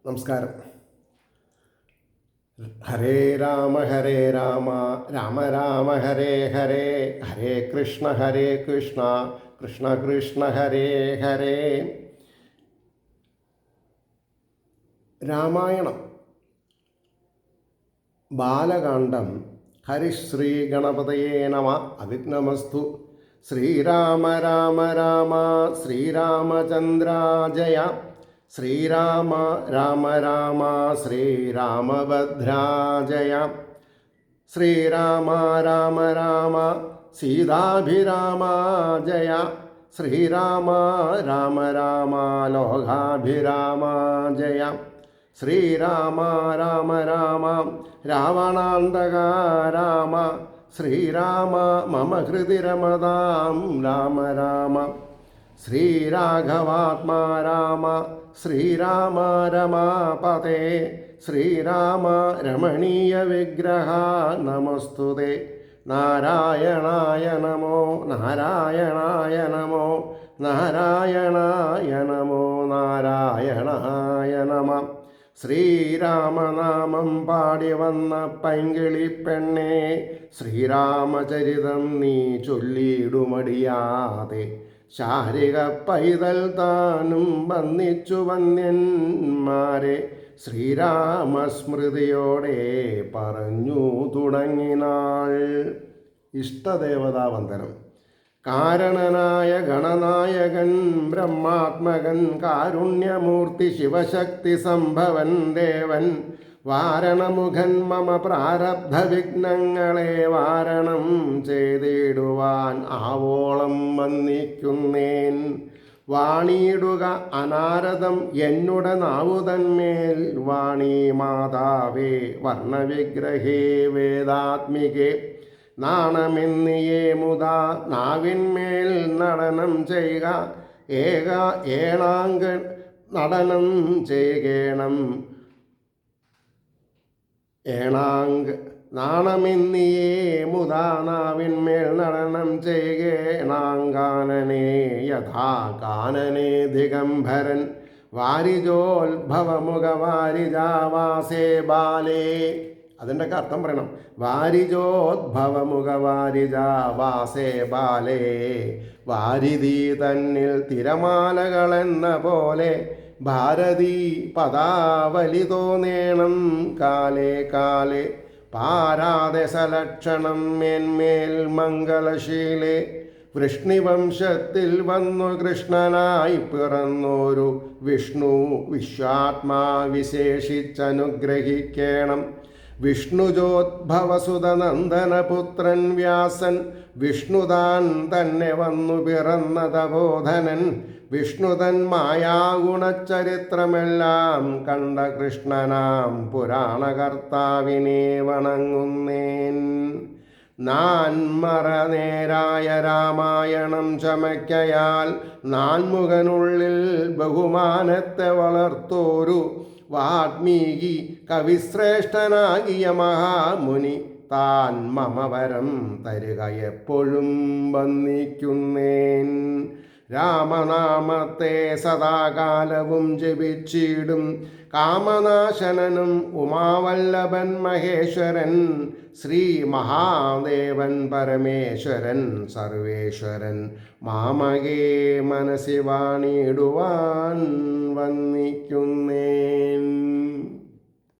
നമസ്കാരം. ഹരേ രാമ രാമ രാമ ഹരേ ഹരേ, ഹരേ കൃഷ്ണ കൃഷ്ണ കൃഷ്ണ ഹരേ ഹരേ. രാമായണം ബാലകാണ്ഡം. ഹരിശ്രീ ഗണപതയേ നമ. അവിഘ്നമസ്തു. ശ്രീരാമ രാമ രാമ ശ്രീരാമചന്ദ്രാജയ. ശ്രീരാമ രാമ രാമ ശ്രീരാമഭദ്രാജയ. ശ്രീരാമ രാമ രാമ സീതാഭിരാമാജയ. ശ്രീരാമ രാമ രാമ ലോകാഭിരാമാജയ. ശ്രീരാമ രാമ രാമ രാവണാന്തക രാമ. ശ്രീരാമ മമ ഹൃദി രമതാം രാമ രാമ. ശ്രീരാഘവാത്മാ രാമ ശ്രീരാമ രമാപതേ. ശ്രീരാമ രമണീയ വിഗ്രഹ നമസ്തുതേ. നാരായണായ നമോ നാരായണായ നമോ നാരായണായ നമോ നാരായണായ നമ. ശ്രീരാമനാമം പാടി വന്ന പൈങ്കിളിപ്പെണ്ണേ, ശ്രീരാമചരിതം നീ ചൊല്ലിയിടുമടിയാതെ. ശാരിക പൈതൽ താനും വന്നിച്ചു വന്യന്മാരെ, ശ്രീരാമസ്മൃതിയോടെ പറഞ്ഞു തുടങ്ങിനാൾ. ഇഷ്ടദേവതാവന്ദനം. കാരണനായ ഗണനായകൻ ബ്രഹ്മാത്മകൻ കാരുണ്യമൂർത്തി ശിവശക്തി സംഭവൻ ദേവൻ. വാരണമുഖൻ മമ പ്രാരബ്ധ വിഘ്നങ്ങളെ വാരണം ചെയ്തിടുവാൻ ആവോളം വന്നിക്കുന്നേൻ. വാണിയിടുക അനാരദം എന്നുടെ നാവുതന്മേൽ. വാണി മാതാവേ വർണ്ണവിഗ്രഹേ വേദാത്മികേ. നാണമെന്നിയേ മുതാ നാവിന്മേൽ നടനം ചെയ്യുക. ഏണാങ്ക നടനം ചെയ്യണം. നാണമെന്നിയേ മുതാ നാവിന്മേൽ നടനം ചെയ്യണാങ്കാനനേ യഥാ കാനനേ ദിഗംബരൻ. വാരിജോത്ഭവമുഖവാരിജാവാസേ ബാലേ. അതിൻ്റെ അർത്ഥം പറയണം. വാരിജോദ്ഭവമുഖവാരിജാവാസേ ബാലേ. വാരിധി തന്നിൽ തിരമാലകളെന്ന പോലെ ഭാരതീ പദാവലി തോന്നേണം. കാലേ കാലേ പാരാതെ സലക്ഷണം മേന്മേൽ മംഗളശീലേ. വൃഷ്ണിവംശത്തിൽ വന്നു കൃഷ്ണനായി പിറന്നോരു വിഷ്ണു വിശ്വാത്മാ വിശേഷിച്ചനുഗ്രഹിക്കണം. വിഷ്ണുജോദ്ഭവസുതനന്ദനപുത്രൻ വ്യാസൻ. വിഷ്ണുതാൻ തന്നെ വന്നു പിറന്ന തപോധനൻ. വിഷ്ണുതൻ മായാഗുണചരിത്രമെല്ലാം കണ്ട കൃഷ്ണനാം പുരാണകർത്താവിനെ വണങ്ങുന്നേൻ. നാൻമറനേരായ രാമായണം ചമയ്ക്കയാൽ നാൻമുഖനുള്ളിൽ ബഹുമാനത്തെ വളർത്തോരു വാത്മീകി കവിശ്രേഷ്ഠനാകിയ മഹാമുനി. താൻ മമവരം തരുക എപ്പോഴും വന്നിക്കുന്നേൻ. രാമനാമത്തെ സദാകാലവും ജപിച്ചിടും കാമനാശനനും ഉമാവല്ലഭൻ മഹേശ്വരൻ. ശ്രീ മഹാദേവൻ പരമേശ്വരൻ സർവേശ്വരൻ. മാമകേ മനസ്സി വാണിടുവാൻ വന്നിക്കുന്നേൻ.